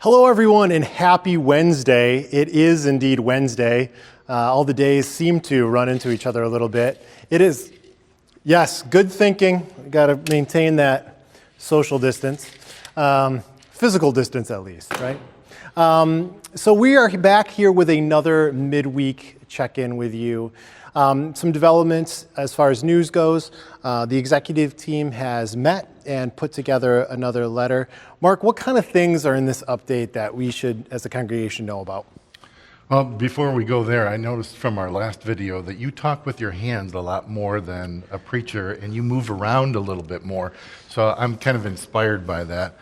Hello everyone and happy Wednesday. It is indeed Wednesday. All the days seem to run into each other a little bit. It is, yes, good thinking. We got to maintain that social distance, physical distance at least, right? So we are back here with another midweek check-in with you. Some developments as far as news goes. The executive team has met and put together another letter. Mark, what kind of things are in this update that we should, as a congregation, know about? Well, before we go there, I noticed from our last video that you talk with your hands a lot more than a preacher, and you move around a little bit more. So I'm kind of inspired by that.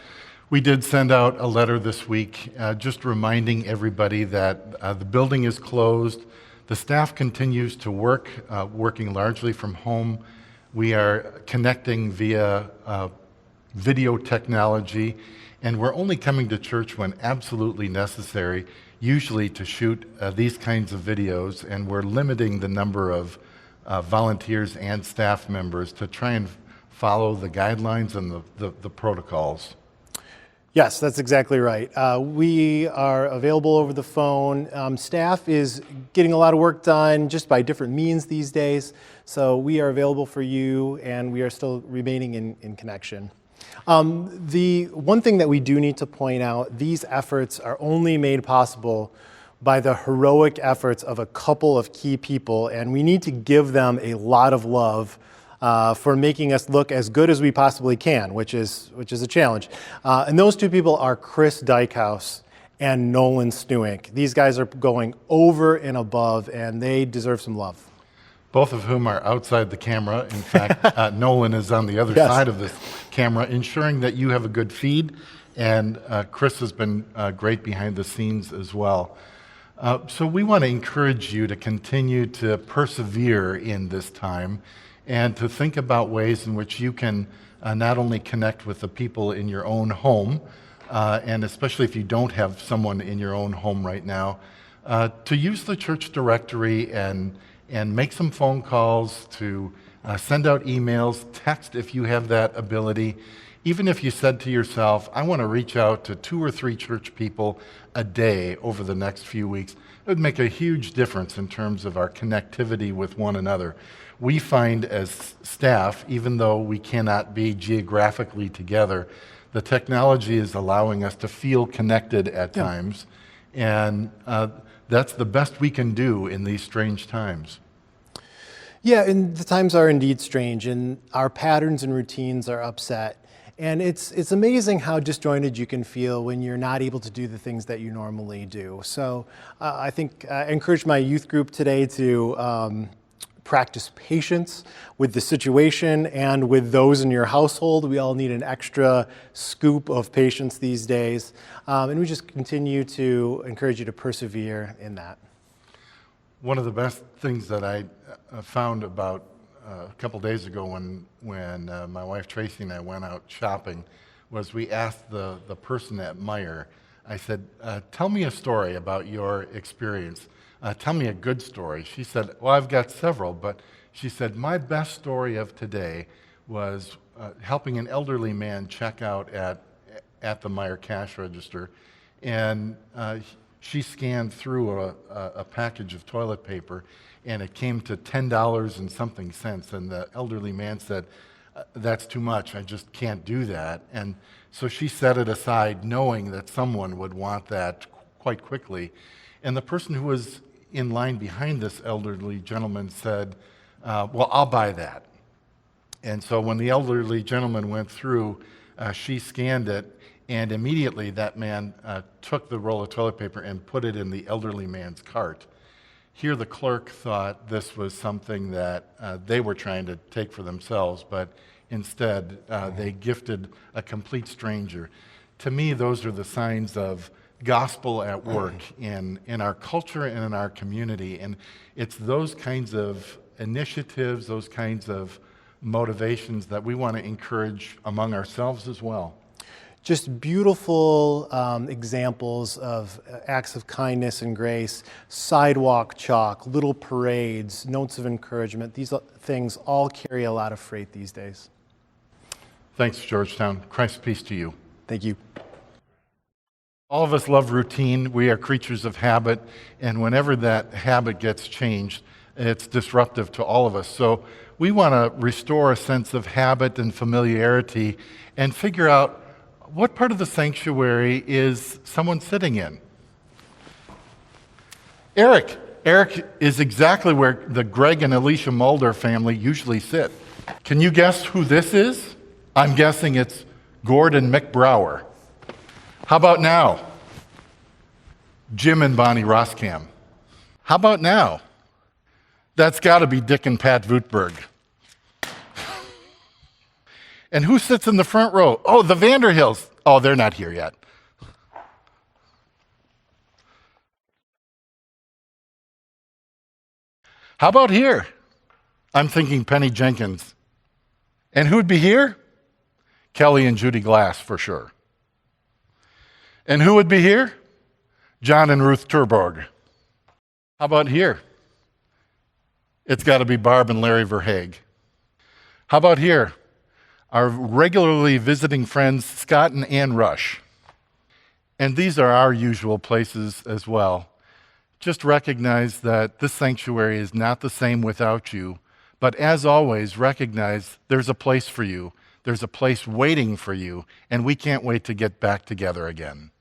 We did send out a letter this week just reminding everybody that the building is closed. The staff continues to work, working largely from home. We are connecting via video technology, and we're only coming to church when absolutely necessary, usually to shoot these kinds of videos, and we're limiting the number of volunteers and staff members to try and follow the guidelines and the protocols. Yes, that's exactly right. We are available over the phone. Staff is getting a lot of work done just by different means these days. So we are available for you, and we are still remaining in connection. The one thing that we do need to point out, these efforts are only made possible by the heroic efforts of a couple of key people, and we need to give them a lot of love for making us look as good as we possibly can, which is a challenge. And those two people are Chris Dykhouse and Nolan Stewink. These guys are going over and above, and they deserve some love. Both of whom are outside the camera. In fact, Nolan is on the other side of this camera, ensuring that you have a good feed, and Chris has been great behind the scenes as well. So we want to encourage you to continue to persevere in this time and to think about ways in which you can not only connect with the people in your own home, and especially if you don't have someone in your own home right now, to use the church directory and make some phone calls, to send out emails, text if you have that ability. Even if you said to yourself, I want to reach out to 2 or 3 church people a day over the next few weeks, it would make a huge difference in terms of our connectivity with one another. We find as staff, even though we cannot be geographically together, the technology is allowing us to feel connected at times, and that's the best we can do in these strange times. Yeah, and the times are indeed strange, and our patterns and routines are upset. And it's amazing how disjointed you can feel when you're not able to do the things that you normally do. So I think I encouraged my youth group today to practice patience with the situation and with those in your household. We all need an extra scoop of patience these days. And we just continue to encourage you to persevere in that. One of the best things that I found about a couple days ago when my wife Tracy and I went out shopping was we asked the person at Meijer, I said, tell me a story about your experience. Tell me a good story. She said, well, I've got several, but she said, my best story of today was helping an elderly man check out at the Meijer cash register, and she scanned through a package of toilet paper, and it came to $10 and something cents, and the elderly man said, that's too much, I just can't do that. And so she set it aside knowing that someone would want that quite quickly. And the person who was in line behind this elderly gentleman said, well, I'll buy that. And so when the elderly gentleman went through, she scanned it, and immediately that man took the roll of toilet paper and put it in the elderly man's cart. Here the clerk thought this was something that they were trying to take for themselves, but instead they gifted a complete stranger. To me, those are the signs of gospel at work in our culture and in our community. And it's those kinds of initiatives, those kinds of motivations that we want to encourage among ourselves as well. Just beautiful examples of acts of kindness and grace, sidewalk chalk, little parades, notes of encouragement. These things all carry a lot of freight these days. Thanks, Georgetown. Christ's peace to you. Thank you. All of us love routine. We are creatures of habit, and whenever that habit gets changed, it's disruptive to all of us. So we want to restore a sense of habit and familiarity and figure out what part of the sanctuary is someone sitting in. Eric. Eric is exactly where the Greg and Alicia Mulder family usually sit. Can you guess who this is? I'm guessing it's Gord and Mick Brower. How about now? Jim and Bonnie Roskam. How about now? That's got to be Dick and Pat Voetberg. And who sits in the front row? Oh, the Vanderhills. Oh, they're not here yet. How about here? I'm thinking Penny Jenkins. And who'd be here? Kelly and Judy Glass, for sure. And who would be here? John and Ruth Turborg. How about here? It's got to be Barb and Larry Verhaeg. How about here? Our regularly visiting friends, Scott and Ann Rush. And these are our usual places as well. Just recognize that this sanctuary is not the same without you, but as always, recognize there's a place for you. There's a place waiting for you, and we can't wait to get back together again.